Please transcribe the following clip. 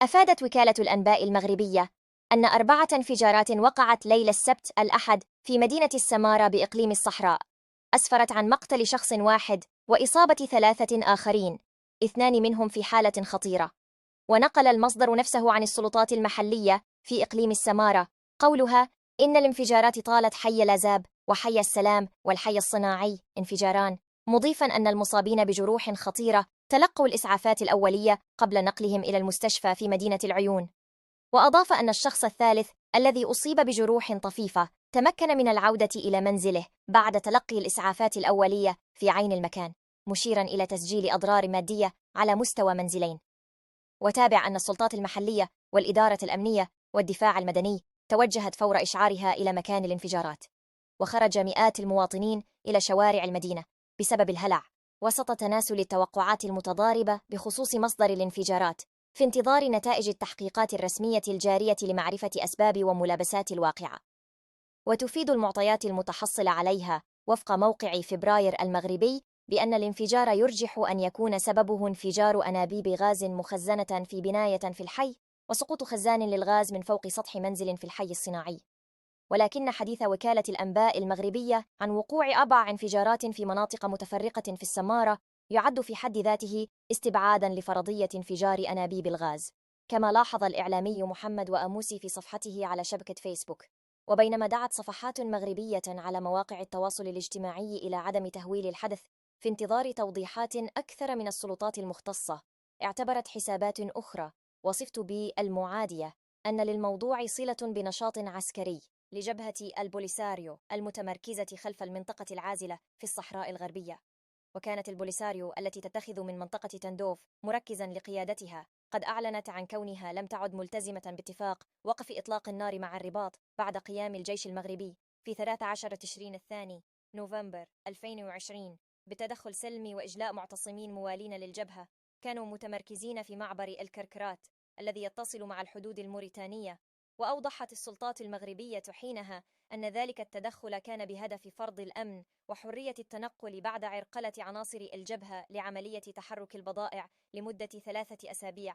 أفادت وكالة الأنباء المغربية أن 4 انفجارات وقعت ليلة السبت الأحد في مدينة السمارة بإقليم الصحراء، أسفرت عن مقتل شخص واحد وإصابة 3 آخرين، 2 منهم في حالة خطيرة. ونقل المصدر نفسه عن السلطات المحلية في إقليم السمارة قولها إن الانفجارات طالت حي لازاب وحي السلام والحي الصناعي انفجاران، مضيفا أن المصابين بجروح خطيرة تلقوا الإسعافات الأولية قبل نقلهم إلى المستشفى في مدينة العيون. وأضاف أن الشخص الثالث الذي أصيب بجروح طفيفة تمكن من العودة إلى منزله بعد تلقي الإسعافات الأولية في عين المكان، مشيرا إلى تسجيل أضرار مادية على مستوى منزلين. وتابع أن السلطات المحلية والإدارة الأمنية والدفاع المدني توجهت فور إشعارها إلى مكان الانفجارات، وخرج مئات المواطنين إلى شوارع المدينة بسبب الهلع وسط تناسل التوقعات المتضاربة بخصوص مصدر الانفجارات، في انتظار نتائج التحقيقات الرسمية الجارية لمعرفة أسباب وملابسات الواقعة. وتفيد المعطيات المتحصلة عليها وفق موقع فبراير المغربي بأن الانفجار يرجح أن يكون سببه انفجار أنابيب غاز مخزنة في بناية في الحي وسقوط خزان للغاز من فوق سطح منزل في الحي الصناعي. ولكن حديث وكالة الأنباء المغربية عن وقوع 4 انفجارات في مناطق متفرقة في السمارة يعد في حد ذاته استبعاداً لفرضية انفجار أنابيب الغاز، كما لاحظ الإعلامي محمد وأموسي في صفحته على شبكة فيسبوك. وبينما دعت صفحات مغربية على مواقع التواصل الاجتماعي إلى عدم تهويل الحدث في انتظار توضيحات أكثر من السلطات المختصة، اعتبرت حسابات أخرى وصفت بالمعادية أن للموضوع صلة بنشاط عسكري لجبهة البوليساريو المتمركزة خلف المنطقة العازلة في الصحراء الغربية. وكانت البوليساريو التي تتخذ من منطقة تندوف مركزا لقيادتها قد أعلنت عن كونها لم تعد ملتزمة باتفاق وقف إطلاق النار مع الرباط بعد قيام الجيش المغربي في 13 تشرين الثاني نوفمبر 2020 بتدخل سلمي وإجلاء معتصمين موالين للجبهة كانوا متمركزين في معبر الكركرات الذي يتصل مع الحدود الموريتانية. وأوضحت السلطات المغربية حينها أن ذلك التدخل كان بهدف فرض الأمن وحرية التنقل بعد عرقلة عناصر الجبهة لعملية تحرك البضائع لمدة 3 أسابيع.